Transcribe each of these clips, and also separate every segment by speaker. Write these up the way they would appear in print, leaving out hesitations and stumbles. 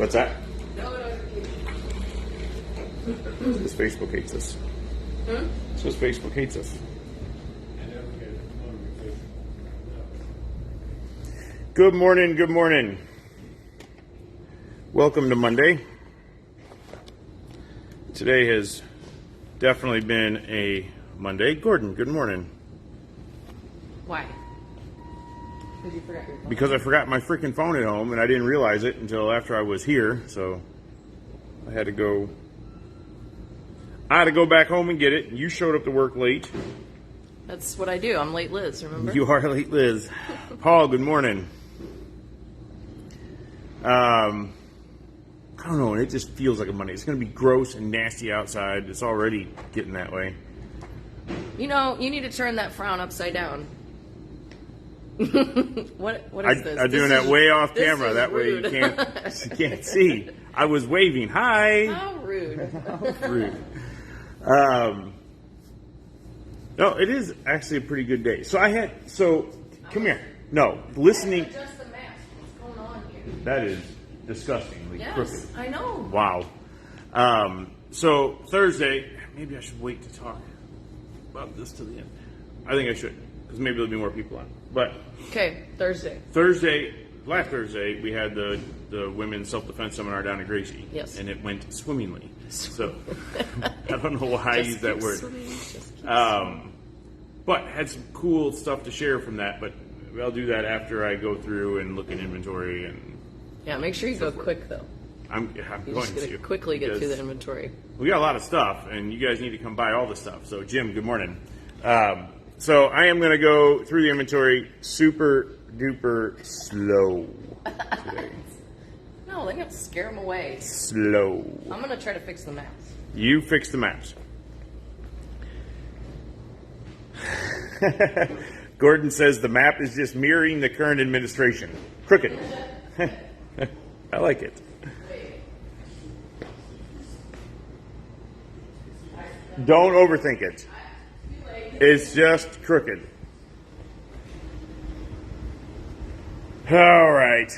Speaker 1: What's that? This Facebook hates us. This Facebook hates us. Good morning, good morning. Welcome to Monday. Today has definitely been a Monday. Gordon, good morning.
Speaker 2: Why? Because you forgot your phone.
Speaker 1: Because I forgot my freaking phone at home and I didn't realize it until after I was here, so I had to go back home and get it. You showed up to work late.
Speaker 2: That's what I do. I'm late Liz, remember?
Speaker 1: You are late Liz. Paul, good morning. I don't know, it just feels like a Monday. It's going to be gross and nasty outside. It's already getting that way.
Speaker 2: You know, you need to turn that frown upside down. What is this?
Speaker 1: I'm doing that way off camera. That way you can't see. I was waving. Hi.
Speaker 2: How rude.
Speaker 1: How rude. No, it is actually a pretty good day. Come here. No, listening.
Speaker 2: Adjust the mask. What's going on here?
Speaker 1: That is disgustingly crooked.
Speaker 2: Yes, I know.
Speaker 1: Wow. So Thursday, maybe I should wait to talk about this to the end. I think I should, because maybe there'll be more people on. But
Speaker 2: okay, Thursday,
Speaker 1: last Thursday, we had the women's self-defense seminar down at Gracie.
Speaker 2: Yes.
Speaker 1: And it went swimmingly. So I don't know why I use that word. But had some cool stuff to share from that. But I'll do that after I go through and look at inventory and.
Speaker 2: Yeah, make sure you go quick though.
Speaker 1: I'm
Speaker 2: You
Speaker 1: going
Speaker 2: just
Speaker 1: to
Speaker 2: gotta quickly get through the inventory.
Speaker 1: We got a lot of stuff, and you guys need to come buy all the stuff. So, Jim, good morning. So I am going to go through the inventory super duper slow today.
Speaker 2: No, they're gonna scare them away.
Speaker 1: Slow.
Speaker 2: I'm gonna try to fix the maps.
Speaker 1: You fix the maps. Gordon says the map is just mirroring the current administration. Crooked. I like it. Don't overthink it. It's just crooked. All right.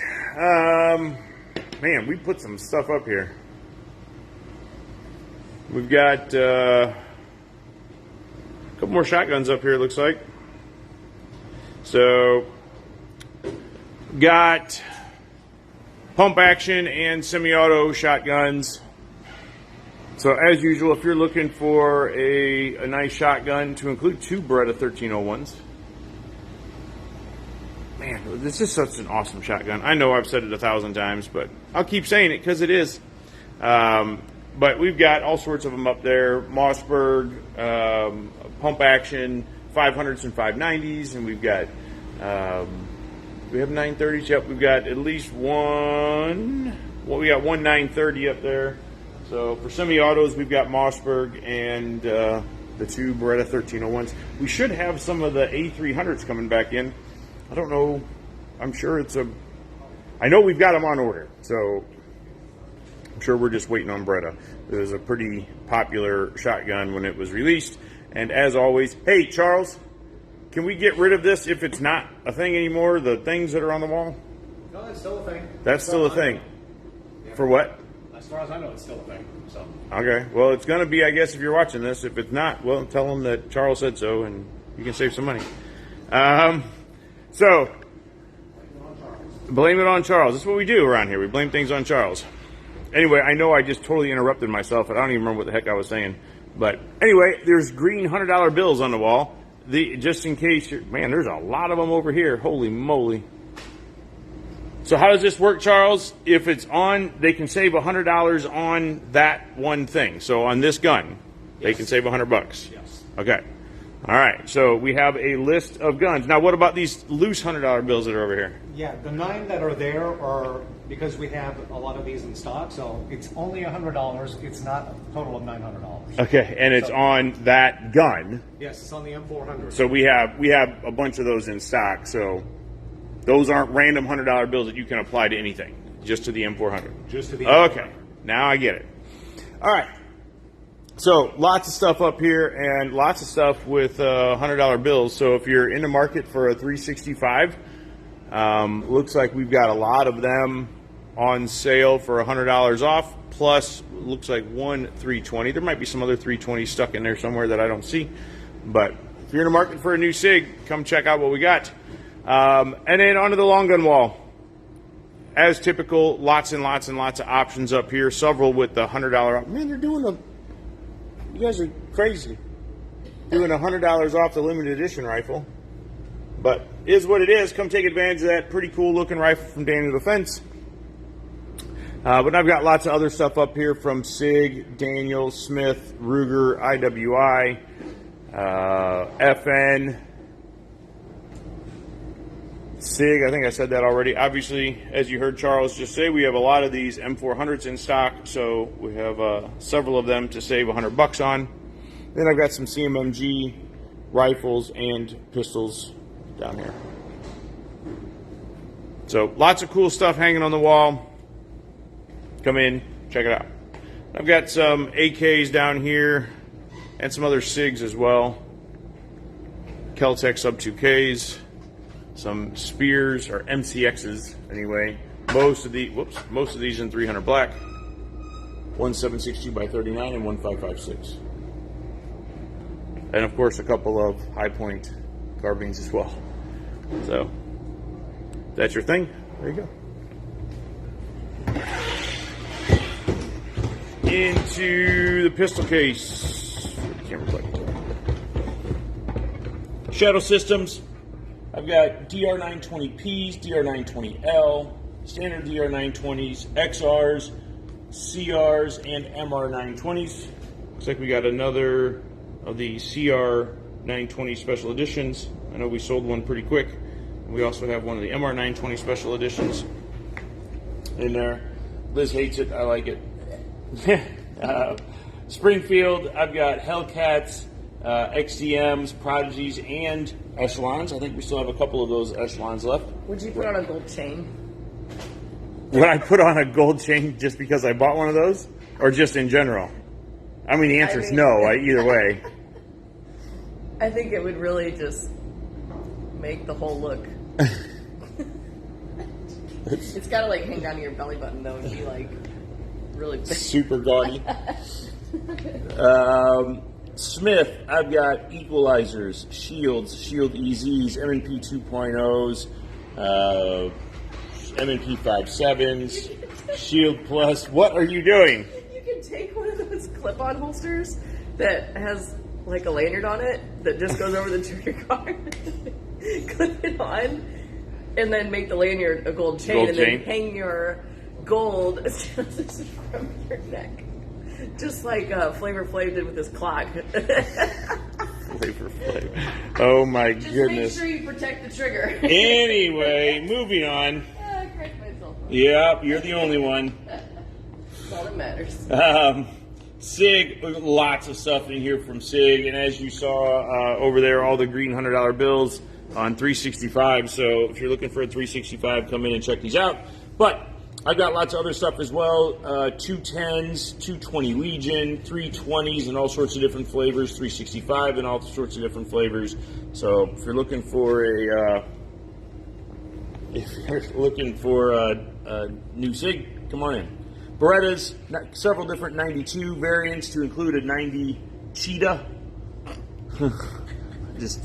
Speaker 1: Man, we put some stuff up here. We've got a couple more shotguns up here, it looks like. So, got pump action and semi-auto shotguns. So as usual, if you're looking for a nice shotgun to include two Barra 1301s, man, this is such an awesome shotgun. I know I've said it 1,000 times, but I'll keep saying it because it is. But we've got all sorts of them up there. Mossberg, pump action, 500s and 590s, and we've got, we have 930s. Yep, we've got at least one. Well, we got one 930 up there. So for semi-autos, we've got Mossberg and the two Barra 1301s. We should have some of the A300s coming back in. I don't know. I'm sure I know we've got them on order. So I'm sure we're just waiting on Barra. It was a pretty popular shotgun when it was released. And as always, hey, Charles, can we get rid of this if it's not a thing anymore, the things that are on the wall?
Speaker 3: No, that's still a thing.
Speaker 1: That's still a thing.
Speaker 3: Yeah.
Speaker 1: For what?
Speaker 3: As far as I know, it's still a thing. So.
Speaker 1: Okay. Well, it's going to be, I guess, if you're watching this. If it's not, well, tell them that Charles said so, and you can save some money. So, blame it on Charles. That's what we do around here. We blame things on Charles. Anyway, I know I just totally interrupted myself, and I don't even remember what the heck I was saying. But anyway, there's green $100 bills on the wall. Just in case man, there's a lot of them over here. Holy moly. So how does this work, Charles? If it's on, they can save $100 on that one thing. So on this gun, they can save $100.
Speaker 3: Yes.
Speaker 1: Okay. All right. So we have a list of guns. Now, what about these loose $100 bills that are over here?
Speaker 3: Yeah, the 9 that are there are because we have a lot of these in stock, so it's only $100. It's not a total of $900.
Speaker 1: Okay, and it's on that gun.
Speaker 3: Yes, it's on the M400.
Speaker 1: So we have a bunch of those in stock. So those aren't random $100 bills that you can apply to anything, just to the M400.
Speaker 3: Just to the M400.
Speaker 1: Okay, now I get it. All right. So lots of stuff up here and lots of stuff with $100 bills. So if you're in the market for a 365, looks like we've got a lot of them on sale for $100 off, plus looks like one 320. There might be some other 320 stuck in there somewhere that I don't see. But if you're in the market for a new SIG, come check out what we got. And then onto the long gun wall. As typical, lots and lots and lots of options up here. Several with the $100 off. Man, they're doing you guys are crazy. Doing $100 off the limited edition rifle. But is what it is. Come take advantage of that pretty cool looking rifle from Daniel Defense. But I've got lots of other stuff up here from SIG, Daniel, Smith, Ruger, IWI, FN, SIG. I think I said that already. Obviously, as you heard Charles just say, we have a lot of these M400s in stock, so we have several of them to save $100 on. Then I've got some CMMG rifles and pistols down here. So lots of cool stuff hanging on the wall. Come in, check it out. I've got some AKs down here and some other SIGs as well. Keltec Sub 2Ks, some Spears or MCXs anyway. Most of these in 300 black. One 762 by 39 and one 556. And of course a couple of high point carbines as well. So if that's your thing, there you go. Into the pistol case. Shadow Systems. I've got DR920Ps, DR920L, standard DR920s, XRs, CRs, and MR920s. Looks like we got another of the CR920 special editions. I know we sold one pretty quick. We also have one of the MR920 special editions in there. Liz hates it. I like it. Springfield, I've got Hellcats, XDMs, Prodigies, and Echelons. I think we still have a couple of those Echelons left.
Speaker 2: Would you put on a gold chain?
Speaker 1: Would I put on a gold chain just because I bought one of those? Or just in general? I mean, the answer is no, either way.
Speaker 2: I think it would really just make the whole look. It's got to like hang down to your belly button though and be like really big.
Speaker 1: Super gaudy. Smith, I've got equalizers, shields, shield EZs, M&P 2.0s, M&P 5.7s, Shield Plus. What are you doing?
Speaker 2: You can take one of those clip-on holsters that has like a lanyard on it that just goes over the trigger guard, clip it on, and then make the lanyard a gold chain, then hang your gold from your neck. Just like Flavor Flav did with his clock.
Speaker 1: Flavor Flav. Oh my goodness.
Speaker 2: Make sure you protect the trigger.
Speaker 1: Anyway, moving on.
Speaker 2: I correct myself.
Speaker 1: Yeah, you're the only one.
Speaker 2: That's all that matters.
Speaker 1: SIG, lots of stuff in here from SIG, and as you saw over there, all the green $100 bills on 365. So if you're looking for a 365, come in and check these out. But I've got lots of other stuff as well, 210s, 220 Legion, 320s and all sorts of different flavors, 365 and all sorts of different flavors. So if you're looking for a new SIG, come on in. Berettas, several different 92 variants to include a 90 Cheetah. I just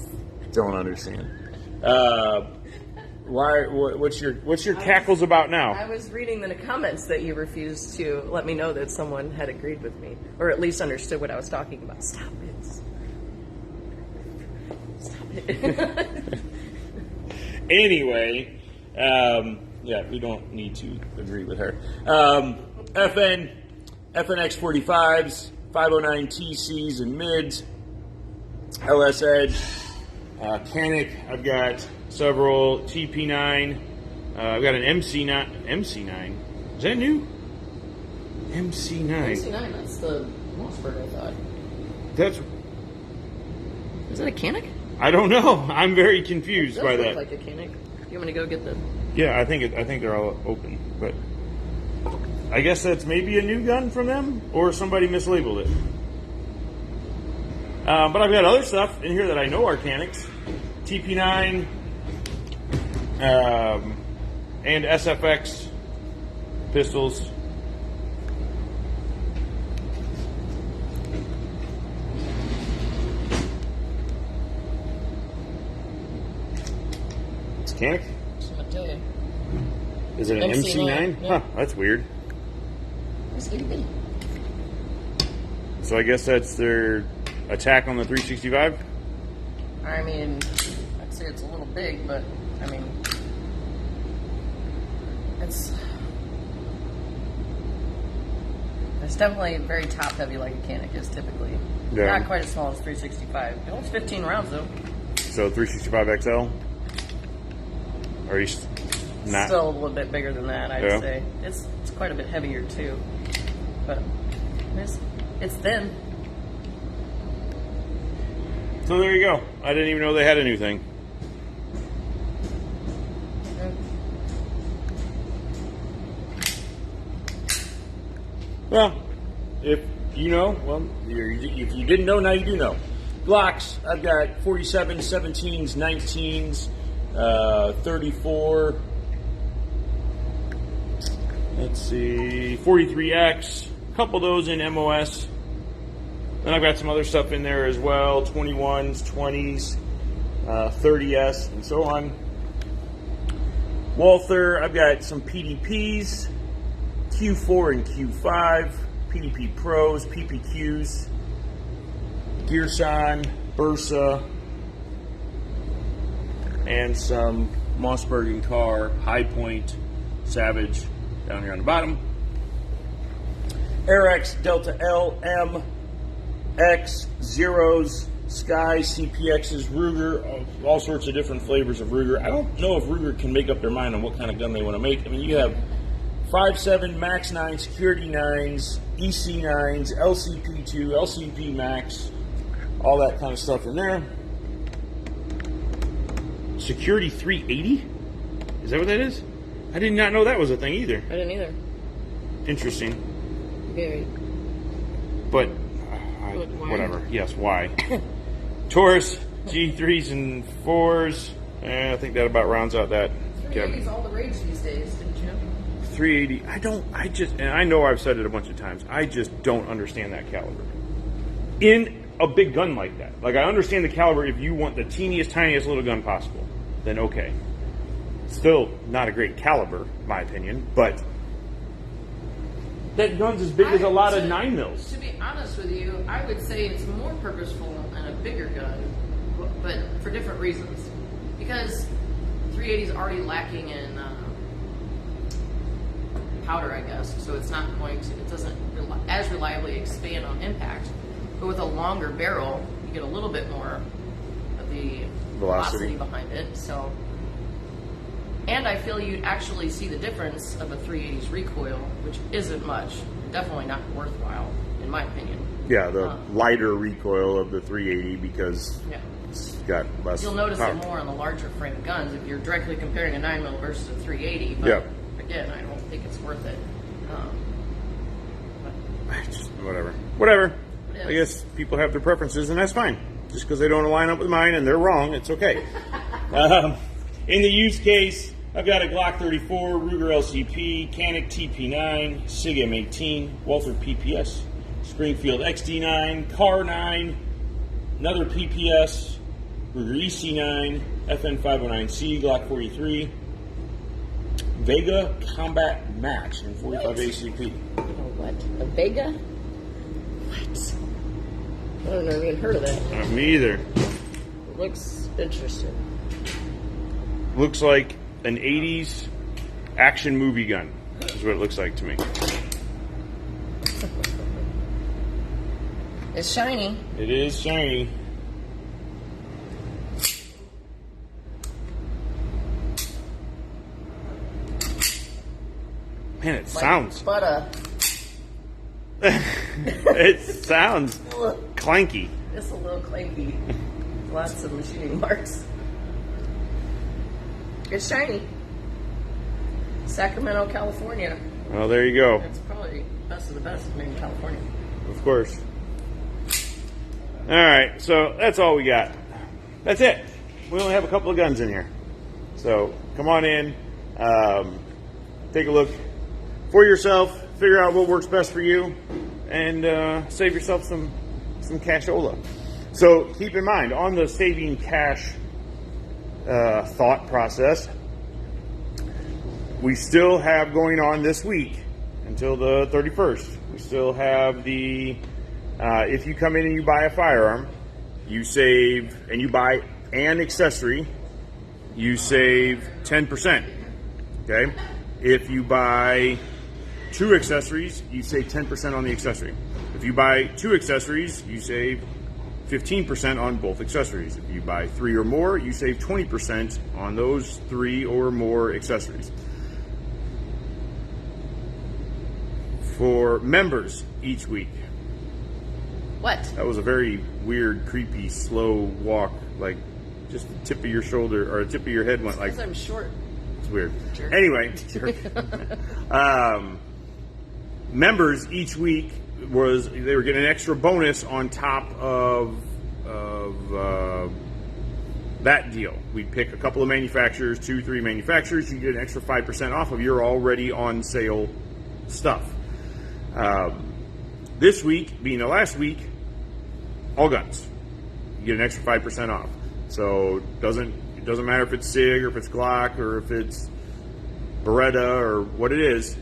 Speaker 1: don't understand. What's your cackles about now?
Speaker 2: I was reading the comments that you refused to let me know that someone had agreed with me, or at least understood what I was talking about. Stop it.
Speaker 1: Anyway, yeah, we don't need to agree with her. FNX 45s, 509 TCs and mids, LS Edge, Canic. I've got several TP9. I've got an MC9. MC9? Is that new? MC9.
Speaker 2: MC9, that's the Mossberg, I thought.
Speaker 1: That's.
Speaker 2: Is that a Canic?
Speaker 1: I don't know. I'm very confused by that.
Speaker 2: It does look like a Canic. You want me to go get the...
Speaker 1: Yeah, I think they're all open, but I guess that's maybe a new gun from them, or somebody mislabeled it. But I've got other stuff in here that I know are Canics. TP9 and SFX pistols. It's Canik?
Speaker 2: That's what I tell you.
Speaker 1: Is it an MC9?
Speaker 2: Yeah.
Speaker 1: Huh, that's weird.
Speaker 2: It's itty bitty.
Speaker 1: So I guess that's their attack on the 365?
Speaker 2: I mean, I'd say it's a little big, but I mean, it's definitely very top heavy like a Canik is typically.
Speaker 1: Yeah.
Speaker 2: Not quite as small as 365. It holds 15 rounds though.
Speaker 1: So 365 XL? Are you not?
Speaker 2: Still a little bit bigger than that, I'd
Speaker 1: Yeah.
Speaker 2: say. It's quite a bit heavier too, but it's thin.
Speaker 1: So there you go. I didn't even know they had a new thing. Well, if you know, well, if you didn't know, now you do know. Glocks, I've got 47, 17s, 19s, 34. Let's see, 43X, a couple of those in MOS. Then I've got some other stuff in there as well, 21s, 20s, 30S, and so on. Walther, I've got some PDPs, Q4 and Q5, PDP Pros, PPQs, Gearshine, Bursa, and some Mossberg and Carr, High Point, Savage, down here on the bottom. AirX, Delta L, M, X, Zeros, Sky, CPXs, Ruger, all sorts of different flavors of Ruger. I don't know if Ruger can make up their mind on what kind of gun they want to make. I mean, you have 5.7, Max 9, Security 9s, EC 9s, LCP2, LCP Max, all that kind of stuff in there. Security 380? Is that what that is? I did not know that was a thing either.
Speaker 2: I didn't either.
Speaker 1: Interesting.
Speaker 2: Very.
Speaker 1: But
Speaker 2: Why?
Speaker 1: whatever. Yes, why? Taurus, G3s and 4s. I think that about rounds out that.
Speaker 2: 380's all the rage these days, didn't you?
Speaker 1: 380. And I know I've said it a bunch of times, I just don't understand that caliber. In a big gun like that. Like, I understand the caliber if you want the teeniest, tiniest little gun possible. Then okay. Still not a great caliber, in my opinion, but that gun's as big as a lot of 9mm.
Speaker 2: To be honest with you, I would say it's more purposeful in a bigger gun, but for different reasons. Because 380 is already lacking in powder, I guess, so it's not going to, it doesn't as reliably expand on impact. But with a longer barrel, you get a little bit more of the velocity behind it. So, and I feel you'd actually see the difference of a 380's recoil, which isn't much, definitely not worthwhile, in my opinion.
Speaker 1: Yeah, the lighter recoil of the 380 because it's got less.
Speaker 2: You'll notice
Speaker 1: power.
Speaker 2: it more on the larger frame guns if you're directly comparing a 9mm versus a 380. But again, I don't think it's worth it.
Speaker 1: Just whatever. I guess people have their preferences, and that's fine. Just because they don't line up with mine and they're wrong, it's okay. In the use case, I've got a Glock 34, Ruger LCP, Canik TP9, SIG M18, Walther PPS, Springfield XD9, Carr 9, another PPS, Ruger EC9, FN509C, Glock 43, Vega Combat Max in 45 ACP.
Speaker 2: What? A Vega? What? I've never even heard of that.
Speaker 1: Me either.
Speaker 2: It looks interesting.
Speaker 1: Looks like an 80s action movie gun is what it looks like to me.
Speaker 2: It's shiny.
Speaker 1: It is shiny. Man, it sounds.
Speaker 2: Butter.
Speaker 1: It sounds clanky.
Speaker 2: It's a little clanky. Lots of machining marks. It's shiny. Sacramento, California.
Speaker 1: Well, there you go.
Speaker 2: It's probably best of the best made in California.
Speaker 1: Of course. All right, so that's all we got. That's it. We only have a couple of guns in here. So come on in, take a look, for yourself, figure out what works best for you, and save yourself some cashola. So keep in mind, on the saving cash thought process, we still have going on this week until the 31st. We still have the, if you come in and you buy a firearm, you save, and you buy an accessory, you save 10%. Okay? If you buy 2 accessories, you save 10% on the accessory. If you buy 2 accessories, you save 15% on both accessories. If you buy 3 or more, you save 20% on those 3 or more accessories. For members each week.
Speaker 2: What?
Speaker 1: That was a very weird, creepy, slow walk, like just the tip of your shoulder or the tip of your head went like.
Speaker 2: Because I'm short.
Speaker 1: It's weird.
Speaker 2: Jerk.
Speaker 1: Anyway, members each week they were getting an extra bonus on top of that deal. We'd pick a couple of manufacturers, 2, 3 manufacturers. You get an extra 5% off of your already on sale stuff. This week, being the last week, all guns. You get an extra 5% off. So it doesn't matter if it's SIG or if it's Glock or if it's Beretta or what it is.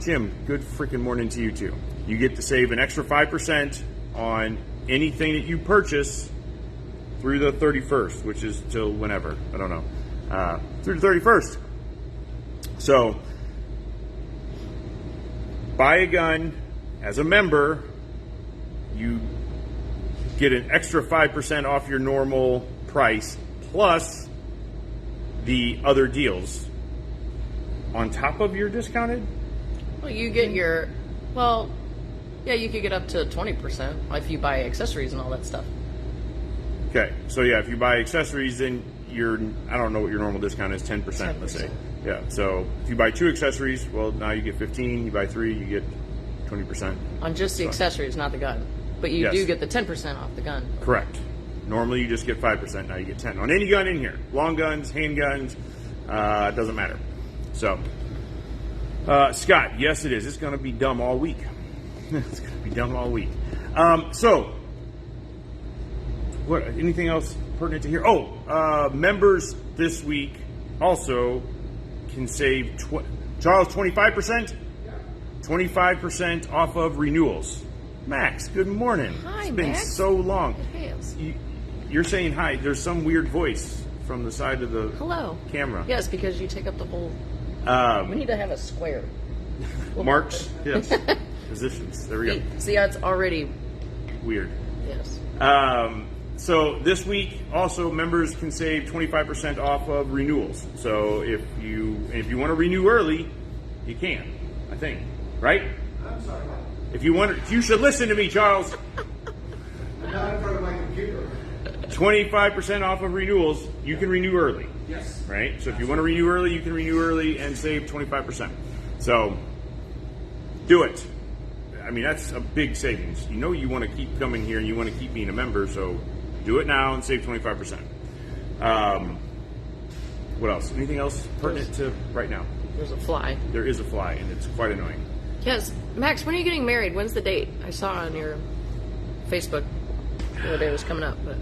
Speaker 1: Jim, good freaking morning to you too. You get to save an extra 5% on anything that you purchase through the 31st, which is till whenever. I don't know. Through the 31st. So buy a gun as a member, you get an extra 5% off your normal price plus the other deals on top of your discounted.
Speaker 2: Well, you get your, well, yeah, you could get up to 20% if you buy accessories and all that stuff.
Speaker 1: Okay, so yeah, if you buy accessories, then I don't know what your normal discount is, 10%, let's say. Yeah, so if you buy 2 accessories, well, now you get 15. You buy 3, you get 20%.
Speaker 2: On just the accessories, not the gun. But you do get the 10% off the gun.
Speaker 1: Correct. Normally you just get 5%. Now you get 10 on any gun in here. Long guns, handguns, it doesn't matter. So, Scott, yes it is. It's going to be dumb all week. It's going to be dumb all week. So, what? Anything else pertinent to here? Oh, members this week also can save, Charles, 25%? 25% off of renewals. Max, good morning.
Speaker 2: Hi,
Speaker 1: it's been
Speaker 2: Max.
Speaker 1: so long.
Speaker 2: It has.
Speaker 1: You're saying hi. There's some weird voice from the side of the
Speaker 2: Hello.
Speaker 1: camera.
Speaker 2: Yes, because you take up the whole. We need to have a square.
Speaker 1: Marks, yes. Positions. There we go.
Speaker 2: See, that's already
Speaker 1: Weird.
Speaker 2: yes.
Speaker 1: So this week, also members can save 25% off of renewals. So if you want to renew early, you can. I think, right?
Speaker 3: I'm sorry.
Speaker 1: If you should listen to me, Charles.
Speaker 3: I'm not in front of my computer.
Speaker 1: 25% off of renewals. You can renew early.
Speaker 3: Yes.
Speaker 1: Right? So if you want to renew early, you can renew early and save 25%. So do it. I mean, that's a big savings. You know you want to keep coming here and you want to keep being a member, so do it now and save 25%. What else? Anything else pertinent to right now?
Speaker 2: There's a fly.
Speaker 1: There is a fly, and it's quite annoying.
Speaker 2: Yes, Max. When are you getting married? When's the date? I saw on your Facebook the other day it was coming up, but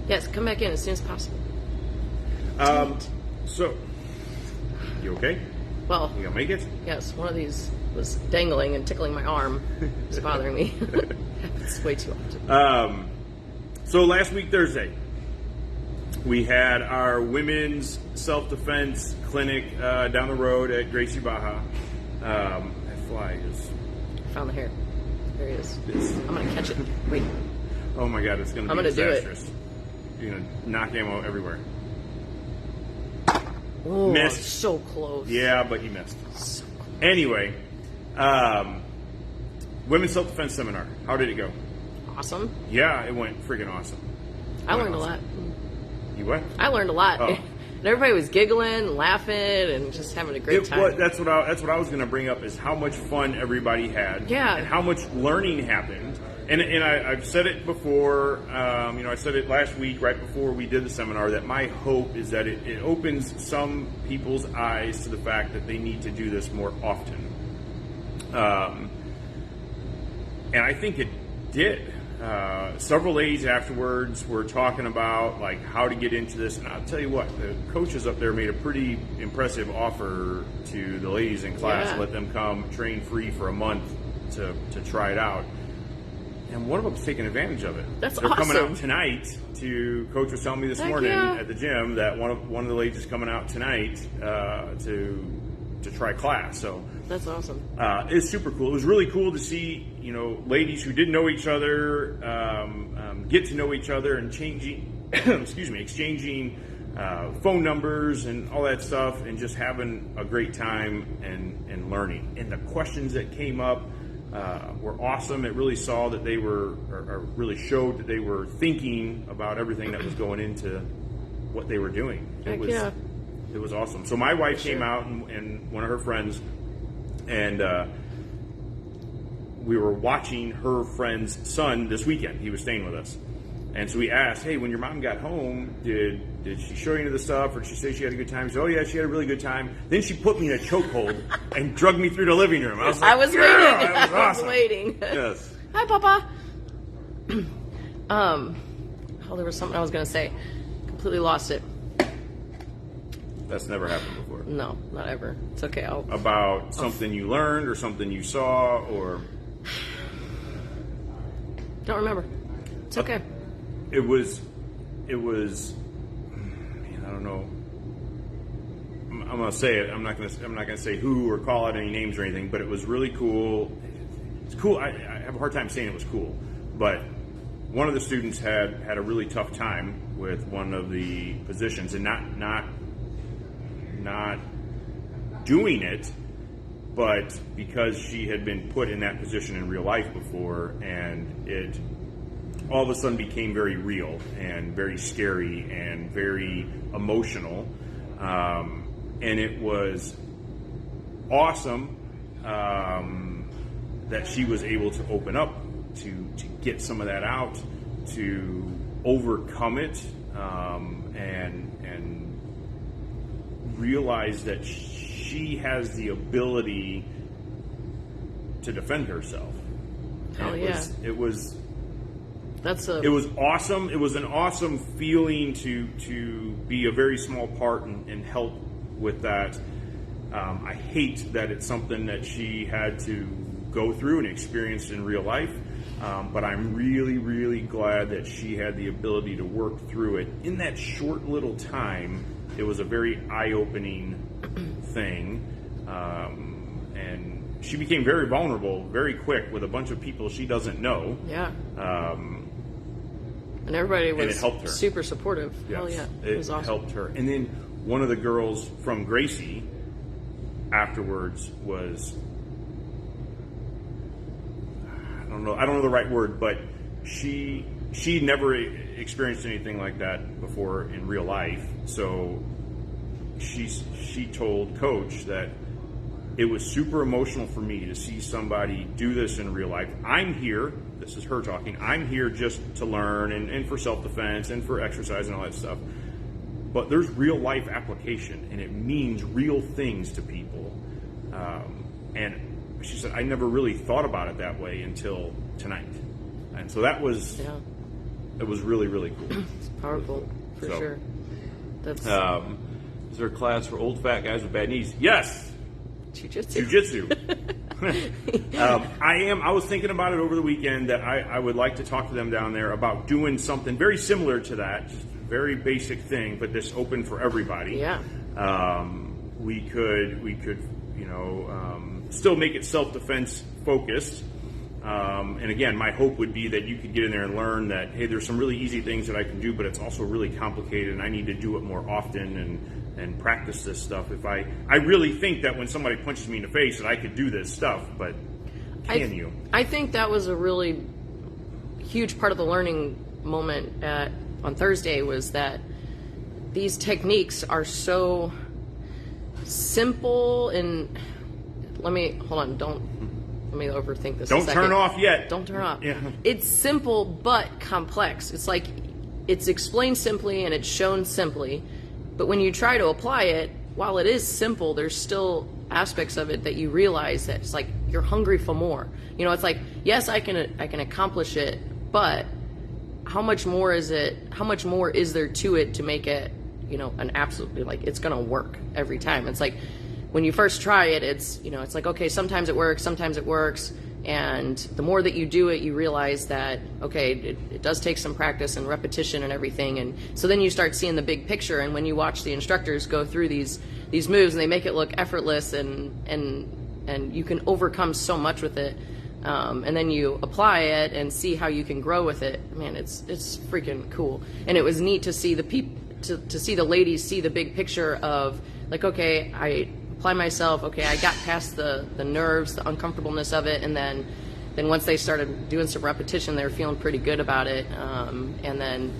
Speaker 2: yes, come back in as soon as possible.
Speaker 1: So, you okay?
Speaker 2: Well,
Speaker 1: You gonna make it?
Speaker 2: yes, one of these was dangling and tickling my arm. It's bothering me. Happens way too often.
Speaker 1: So last week, Thursday, we had our women's self-defense clinic down the road at Gracie, Barra. That fly is...
Speaker 2: Found the hair. There he is.
Speaker 1: It's,
Speaker 2: I'm gonna catch it. Wait.
Speaker 1: oh my God, it's going to
Speaker 2: I'm
Speaker 1: be
Speaker 2: gonna do it.
Speaker 1: disastrous. You're going to knock ammo everywhere.
Speaker 2: Oh,
Speaker 1: Missed.
Speaker 2: so close.
Speaker 1: Yeah, but you missed.
Speaker 2: So close.
Speaker 1: Anyway, women's self-defense seminar. How did it go?
Speaker 2: Awesome.
Speaker 1: Yeah, it went freaking awesome.
Speaker 2: I learned a lot.
Speaker 1: You what?
Speaker 2: I learned a lot.
Speaker 1: Oh.
Speaker 2: And everybody was giggling, and laughing, and just having a great time.
Speaker 1: That's what I was going to bring up is how much fun everybody had.
Speaker 2: Yeah.
Speaker 1: And how much learning happened. And I've said it before. I said it last week, right before we did the seminar, that my hope is that it opens some people's eyes to the fact that they need to do this more often. And I think it did. Several ladies afterwards were talking about like how to get into this, and I'll tell you what, the coaches up there made a pretty impressive offer to the ladies in class,
Speaker 2: Yeah.
Speaker 1: let them come train free for a month to try it out. And one of them's taking advantage of it.
Speaker 2: That's
Speaker 1: They're coming
Speaker 2: awesome.
Speaker 1: out tonight. Coach was telling me this
Speaker 2: Heck
Speaker 1: morning
Speaker 2: yeah.
Speaker 1: at the gym that one of the ladies is coming out tonight to try class. So
Speaker 2: That's awesome.
Speaker 1: it's super cool. It was really cool to see, ladies who didn't know each other get to know each other and exchanging phone numbers and all that stuff, and just having a great time and learning. And the questions that came up were awesome. It really saw that they were, or really showed that they were thinking about everything that was going into what they were doing.
Speaker 2: Heck yeah.
Speaker 1: It was awesome. So my wife came
Speaker 2: Sure.
Speaker 1: out and one of her friends, and we were watching her friend's son this weekend. He was staying with us. And so we asked, hey, when your mom got home, did she show you into the stuff, or did she say she had a good time? She said, oh, yeah, she had a really good time. Then she put me in a chokehold and drugged me through the living room. I was like,
Speaker 2: I was
Speaker 1: yeah,
Speaker 2: waiting.
Speaker 1: that was
Speaker 2: I was
Speaker 1: awesome.
Speaker 2: waiting.
Speaker 1: Yes.
Speaker 2: Hi, Papa. There was something I was going to say. Completely lost it.
Speaker 1: That's never happened before.
Speaker 2: No, not ever. It's okay.
Speaker 1: About something you learned or something you saw, or...
Speaker 2: Don't remember. It's okay.
Speaker 1: It was, man, I don't know. I'm gonna say it. I'm not gonna say who or call out any names or anything. But it was really cool. It's cool. I have a hard time saying it was cool, but one of the students had a really tough time with one of the positions, and not doing it, but because she had been put in that position in real life before, and it all of a sudden became very real and very scary and very emotional. And it was awesome that she was able to open up, to get some of that out, to overcome it, and realize that she has the ability to defend herself.
Speaker 2: Oh, yeah.
Speaker 1: It was awesome. It was an awesome feeling to be a very small part and help with that. I hate that it's something that she had to go through and experience in real life, but I'm really, really glad that she had the ability to work through it in that short little time. It was a very eye-opening thing, and she became very vulnerable very quick with a bunch of people she doesn't know.
Speaker 2: Yeah. And everybody was
Speaker 1: and it helped her.
Speaker 2: super supportive.
Speaker 1: Yes,
Speaker 2: Hell yeah. It was awesome.
Speaker 1: helped her. And then one of the girls from Gracie afterwards was, I don't know the right word, but she never experienced anything like that before in real life. So she told Coach that it was super emotional for me to see somebody do this in real life. I'm here, this is her talking, I'm here just to learn and for self-defense and for exercise and all that stuff. But there's real life application, and it means real things to people. And she said, I never really thought about it that way until tonight. And so that was, it was really, really cool.
Speaker 2: It's powerful, for sure. That's
Speaker 1: is there a class for old fat guys with bad knees? Yes.
Speaker 2: Jiu-jitsu.
Speaker 1: I was thinking about it over the weekend that I would like to talk to them down there about doing something very similar to that, just a very basic thing, but this open for everybody.
Speaker 2: Yeah.
Speaker 1: We could still make it self-defense focused. And again, my hope would be that you could get in there and learn that, hey, there's some really easy things that I can do, but it's also really complicated, and I need to do it more often and practice this stuff. If I really think that when somebody punches me in the face that I could do this stuff, but can you?
Speaker 2: I think that was a really huge part of the learning moment on Thursday, was that these techniques are so simple. And let me overthink this.
Speaker 1: Don't turn off yet.
Speaker 2: Don't turn off.
Speaker 1: Yeah.
Speaker 2: It's simple but complex. It's like it's explained simply and it's shown simply, but when you try to apply it, while it is simple, there's still aspects of it that you realize that it's like you're hungry for more. You know, it's like, yes, I can accomplish it, but how much more is it? How much more is there to it to make it, you know, an absolutely, like, it's gonna work every time? It's like when you first try it, it's, you know, it's like, okay, sometimes it works, and the more that you do it, you realize that, okay, it does take some practice and repetition and everything, and so then you start seeing the big picture. And when you watch the instructors go through these moves, and they make it look effortless, and you can overcome so much with it, and then you apply it and see how you can grow with it. Man, it's freaking cool. And it was neat to see to see the ladies see the big picture of, like, okay, I apply myself, okay, I got past the nerves, the uncomfortableness of it, and then once they started doing some repetition, they were feeling pretty good about it, and then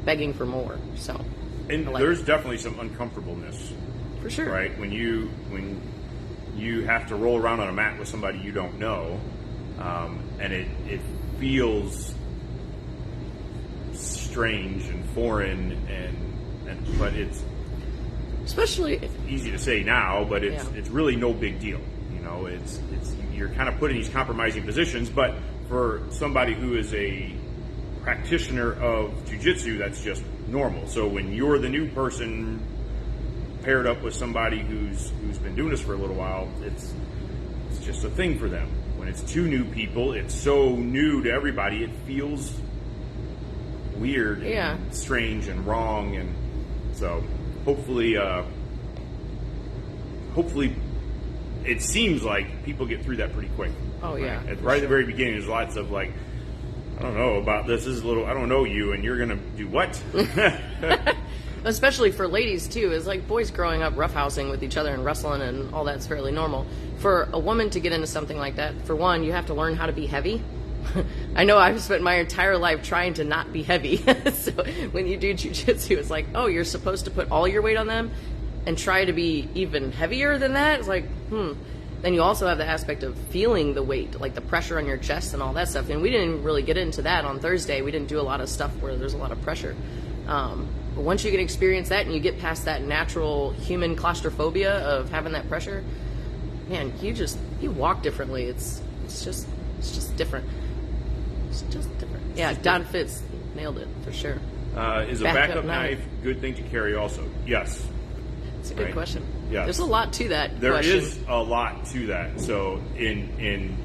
Speaker 2: begging for more. So,
Speaker 1: and there's definitely some uncomfortableness,
Speaker 2: for sure,
Speaker 1: right? When you have to roll around on a mat with somebody you don't know, and it feels strange and foreign, but it's
Speaker 2: especially
Speaker 1: easy to say now, but it's really no big deal. You know, it's you're kind of put in these compromising positions, but for somebody who is a practitioner of jiu-jitsu, that's just normal. So when you're the new person paired up with somebody who's been doing this for a little while, it's just a thing for them. When it's two new people, it's so new to everybody, it feels weird and strange and wrong, and so hopefully it seems like people get through that pretty quick.
Speaker 2: Oh, yeah.
Speaker 1: Right at the very beginning, there's lots of like, I don't know about this. This is a little, I don't know you, and you're going to do what?
Speaker 2: Especially for ladies, too. It's like boys growing up roughhousing with each other and wrestling and all that's fairly normal. For a woman to get into something like that, for one, you have to learn how to be heavy. I know I've spent my entire life trying to not be heavy. So when you do jiu-jitsu, it's like, oh, you're supposed to put all your weight on them and try to be even heavier than that? It's like, Then you also have the aspect of feeling the weight, like the pressure on your chest and all that stuff. And we didn't really get into that on Thursday. We didn't do a lot of stuff where there's a lot of pressure. But once you can experience that and you get past that natural human claustrophobia of having that pressure, man, you walk differently. It's just different. It's just different. Yeah, Don Fitz nailed it for sure.
Speaker 1: Is a backup knife a good thing to carry also? Yes.
Speaker 2: It's a good question.
Speaker 1: Yes.
Speaker 2: The's a lot to that
Speaker 1: There
Speaker 2: question.
Speaker 1: is a lot to that. So in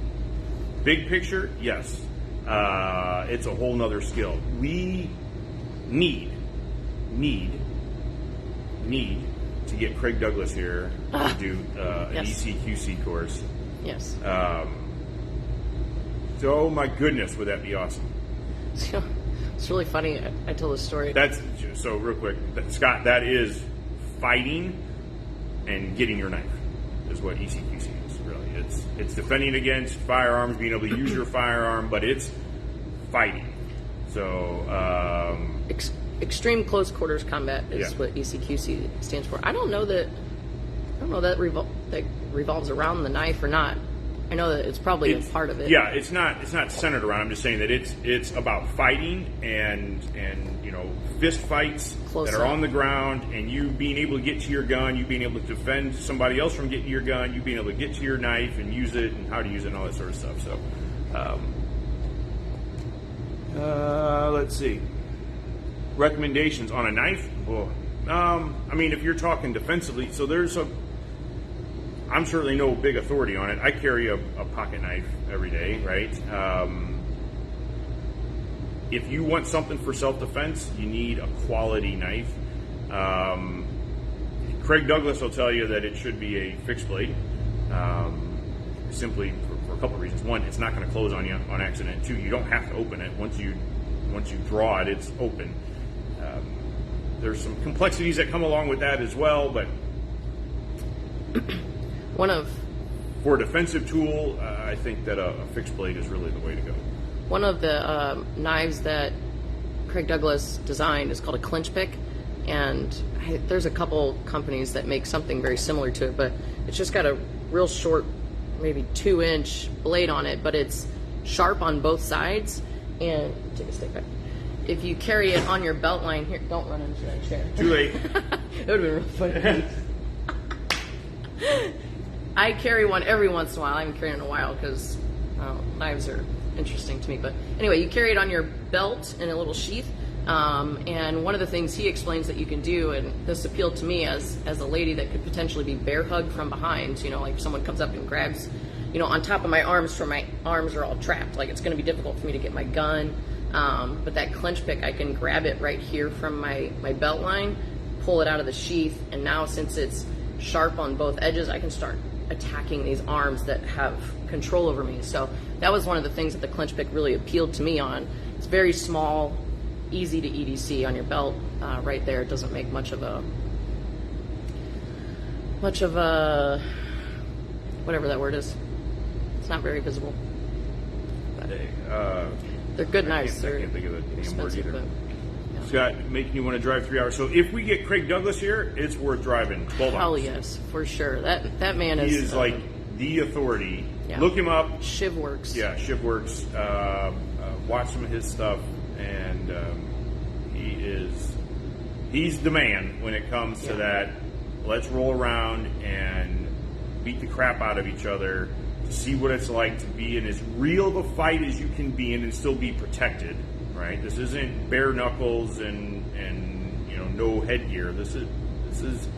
Speaker 1: big picture, yes. It's a whole nother skill. We need to get Craig Douglas here to do an ECQC course.
Speaker 2: Yes.
Speaker 1: Oh my goodness, would that be awesome?
Speaker 2: It's really funny. I tell this story.
Speaker 1: That's so real quick, Scott. That is fighting and getting your knife is what ECQC is. Really, it's defending against firearms, being able to use your firearm, but it's fighting. So
Speaker 2: extreme close quarters combat is what ECQC stands for. I don't know that revolves around the knife or not. I know that it's probably a part of it.
Speaker 1: Yeah, it's not centered around. I'm just saying that it's about fighting and fist fights
Speaker 2: Close
Speaker 1: that are
Speaker 2: up.
Speaker 1: on the ground, and you being able to get to your gun, you being able to defend somebody else from getting to your gun, you being able to get to your knife and use it, and how to use it, and all that sort of stuff. So, let's see. Recommendations on a knife? Well, I mean, if you're talking defensively, so I'm certainly no big authority on it. I carry a pocket knife every day, right? If you want something for self-defense, you need a quality knife. Craig Douglas will tell you that it should be a fixed blade, simply for a couple of reasons. One, it's not going to close on you on accident. Two, you don't have to open it. Once you draw it, it's open. There's some complexities that come along with that as well, but for a defensive tool, I think that a fixed blade is really the way to go.
Speaker 2: One of the knives that Craig Douglas designed is called a clinch pick, and there's a couple companies that make something very similar to it, but it's just got a real short, maybe 2-inch blade on it, but it's sharp on both sides. And take a step back. If you carry it on your belt line, here, don't run into that chair.
Speaker 1: Too late.
Speaker 2: It would have been real funny. I carry one every once in a while. I haven't carried it in a while because knives are interesting to me. But anyway, you carry it on your belt in a little sheath. And one of the things he explains that you can do, and this appealed to me as a lady that could potentially be bear hugged from behind, like if someone comes up and grabs, on top of my arms, so my arms are all trapped. Like it's going to be difficult for me to get my gun. But that clinch pick, I can grab it right here from my belt line, pull it out of the sheath, and now since it's sharp on both edges, I can start attacking these arms that have control over me. So that was one of the things that the clinch pick really appealed to me on. It's very small, easy to EDC on your belt right there. It doesn't make much of a whatever that word is. It's not very visible. They're good knives.
Speaker 1: I can't think of the damn word either.
Speaker 2: But, yeah.
Speaker 1: Scott, making you want to drive 3 hours. So if we get Craig Douglas here, it's worth driving 12 hours.
Speaker 2: Hell yes, for sure. That man is.
Speaker 1: He is like the authority.
Speaker 2: Yeah.
Speaker 1: Look him up.
Speaker 2: Shivworks.
Speaker 1: Yeah, Shivworks. Watch some of his stuff, and he's the man when it comes to that. Let's roll around and beat the crap out of each other. See what it's like to be in as real of a fight as you can be in and still be protected, right? This isn't bare knuckles and no headgear. This is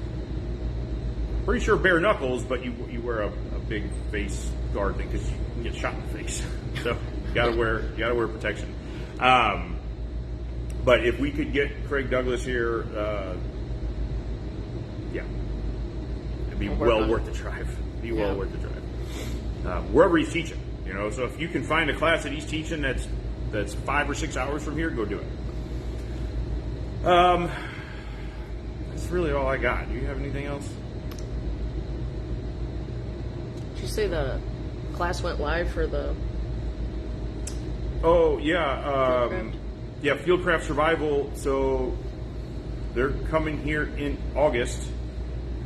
Speaker 1: pretty sure bare knuckles, but you wear a big face guard thing because you can get shot in the face. So you gotta wear protection. But if we could get Craig Douglas here, it'd be well worth the drive. Well worth the drive. Wherever he's teaching, so if you can find a class that he's teaching that's 5 or 6 hours from here, go do it. That's really all I got. Do you have anything else?
Speaker 2: Did you say the class went live for the?
Speaker 1: Oh yeah, Fieldcraft Survival. So they're coming here in August.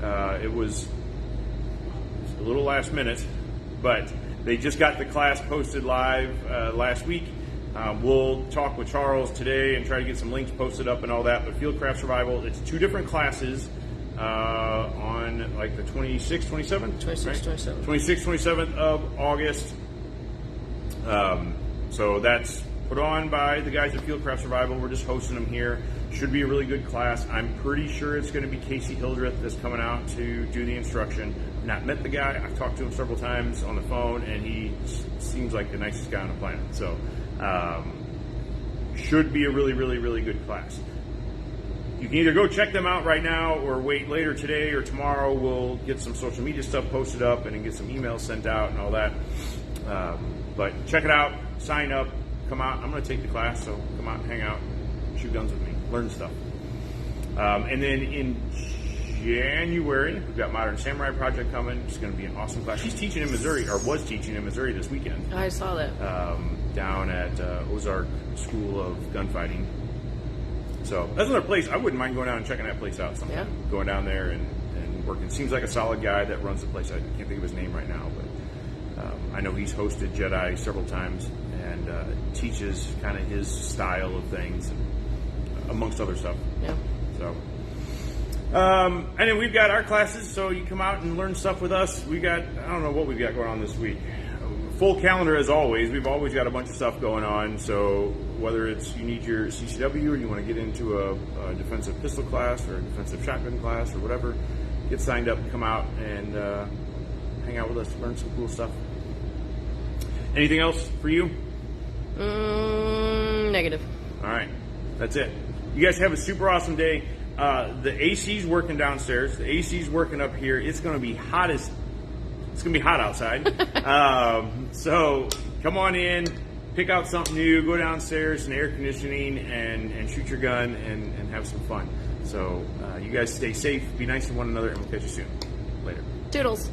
Speaker 1: It was a little last minute. But they just got the class posted live last week. We'll talk with Charles today and try to get some links posted up and all that. But Fieldcraft Survival, it's 2 different classes on like the 26th, 27th?
Speaker 2: 26th,
Speaker 1: right?
Speaker 2: 27th.
Speaker 1: 26th, 27th of August. So that's put on by the guys at Fieldcraft Survival. We're just hosting them here. Should be a really good class. I'm pretty sure it's going to be Casey Hildreth that's coming out to do the instruction. Not met the guy. I've talked to him several times on the phone, and he seems like the nicest guy on the planet. So should be a really, really, really good class. You can either go check them out right now or wait later today or tomorrow. We'll get some social media stuff posted up and then get some emails sent out and all that. But check it out. Sign up. Come out. I'm going to take the class, so come out and hang out. Shoot guns with me. Learn stuff. And then in January, we've got Modern Samurai Project coming. It's going to be an awesome class. He's teaching in Missouri, or was teaching in Missouri this weekend.
Speaker 2: I saw that.
Speaker 1: Down at Ozark School of Gunfighting. So that's another place. I wouldn't mind going down and checking that place out sometime. Yeah. Going down there and working. Seems like a solid guy that runs the place. I can't think of his name right now, but I know he's hosted Jedi several times and teaches kind of his style of things, amongst other stuff.
Speaker 2: Yeah.
Speaker 1: So, and then we've got our classes, so you come out and learn stuff with us. I don't know what we've got going on this week. Full calendar as always. We've always got a bunch of stuff going on. So whether it's you need your CCW or you want to get into a defensive pistol class or a defensive shotgun class or whatever, get signed up, come out and hang out with us, learn some cool stuff. Anything else for you?
Speaker 2: Negative.
Speaker 1: All right. That's it. You guys have a super awesome day. The AC's working downstairs. The AC's working up here. It's going to be hot outside. So come on in, pick out something new, go downstairs in air conditioning and shoot your gun and have some fun. So you guys stay safe, be nice to one another, and we'll catch you soon. Later.
Speaker 2: Toodles.